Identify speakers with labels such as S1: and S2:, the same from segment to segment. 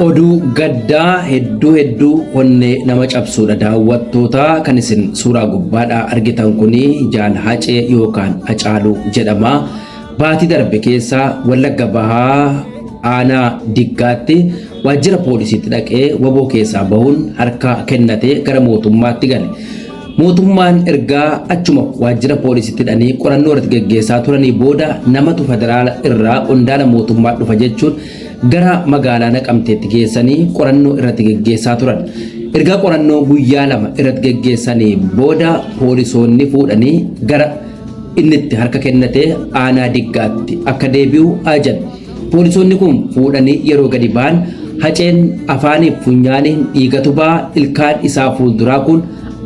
S1: Oduu gaddaa hedduu onne nama cabsuudha daawwattoota kan isin suuraa gubbaadhaa argitan kuni Jaan Hacee yookaan Hacaaluu jedhama. Baatii darbe keessa Wallagga Bahaa aanaa Diggaatti waajjira poolisiitti dhaqee waboo keessaa bahuun harka kennatee gara mootummaatti gale. Mootummaan ergaa achuma waajjira poolisiitti dhanii qorannoo irratti geggeessaa turanii booda namatu federaala irraa qondaala mootummaa dhufa jechuun gara magaalaa Naqamteetti geessanii qorannoo irratti geggeessaa turan. Ergaa qorannoo guyyaa 2 irratti geggeessanii booda poolisoonni fuudhanii gara innitti harka kennatee aanaa Diggaatti akka deebi'u ajajan. Poolisoonni kun fuudhanii yeroo gadi ba'an Haceen afaaniif funyaaniin dhiigatu ba'a, ilkaan isaa fuulduraa kun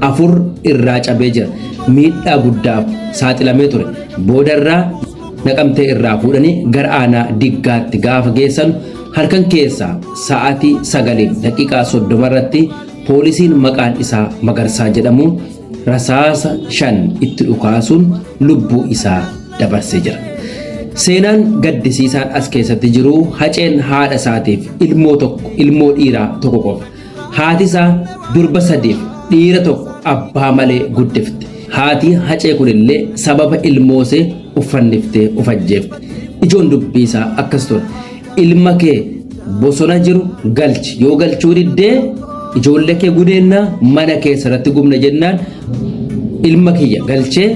S1: 4 irraa cabee jira. Miidhaa guddaaf saaxilamee ture. Boodarraa Naqamtee irraa fuudhanii gara aanaa Diggaatti gaafa geessan halkan keessaa sa'aatii 9:30 irratti poolisiin maqaan isaa Magarsaa jedhamu rasaasa 5 itti dhukaasuun lubbuu isaa dabarsee jira. Seenaan gaddisiisaan as keessatti jiru Haceen haadha isaatiif ilmoo dhiiraa tokko qofa. Haati isaa durba 3 dhiira tokko abbaa malee guddifte. Haati Hacee kunillee sababa ilmoosee uffanniftee ufajjeefte. Ijoon dubbii isaa akkas ture. Ilma kee bosona jiru galchi, yoo galchuu diddee ijoollee kee gudeennaa mana keessatti gubna jennaan ilma kiyya galchee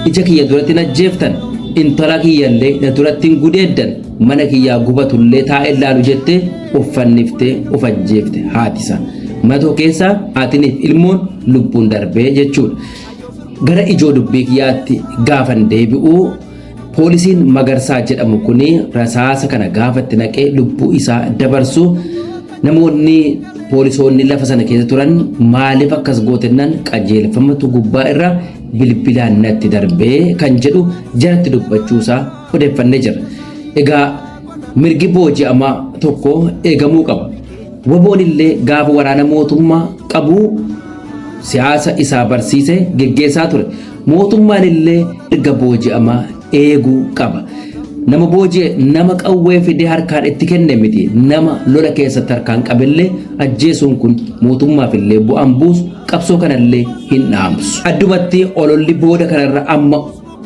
S1: ija kiyya duratti najjeeftan, intala kiyyallee na duratti gudeeddan, mana kiyyaa gubatullee taa'ee ilaalu jettee uffanniftee ufajjeefte haati isaa. Matoo keessaa haatiniif ilmoon lubbuun darbee jechuudha. Gara ijoo dubbii kiyyaatti gaafan deebi'u poolisiin Magarsaa jedhamu kuni rasaasa kana gaafatti naqee lubbuu isaa dabarsu namoonni poolisoonni lafa sana keessa turan maaliif akkas gootennan qajeelfamatu gubbaa irraa bilbilaan natti darbee kan jedhu jalatti dubbachuusaa odeeffannee jira. Egaa mirgi booji'amaa tokko eegamuu qaba. Waboon illee gaafa waraana mootummaa qabu siyaasa isaa barsiise geggeessaa ture. Mootummaan illee mirga booji'amaa eeguu qaba. Nama booji'e nama qawwee fidee harkaan itti kenne miti. Nama lola keessatti harkaan qabillee ajjeesuun kun mootummaaf illee bu'aan buusu, qabsoo kanallee hin dhaamsu. Addumatti ololli booda kanarra amma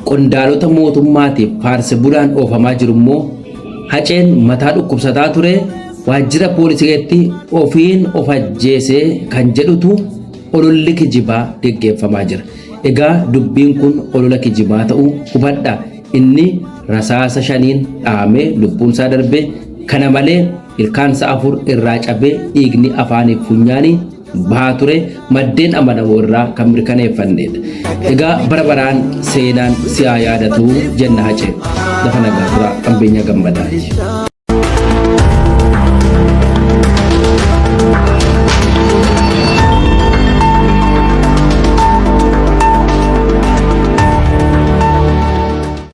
S1: qondaalota mootummaatiif faarse bulaan oofamaa jiru immoo Haceen mataa dhukkubsataa ture. Waajjira poolisiitti ofiin of ajjeesee kan jedhutu ololli kijibaa geggeeffamaa jira. Egaa dubbiin kun olola kijibaa ta'uu hubadhaa. Inni rasaasa 5 dhaamee lubbuun isaa darbee, kana malee ilkaansa 4 irraa cabee dhiigni afaaniif funyaanii bahaa ture. Maddeen amanamoo irraa kan mirkaneeffannedha. Egaa bara baraan seenaan si'aa yaadatu jenna Haceen. Lafa nagaa turaa Ambeenya Gammadaati.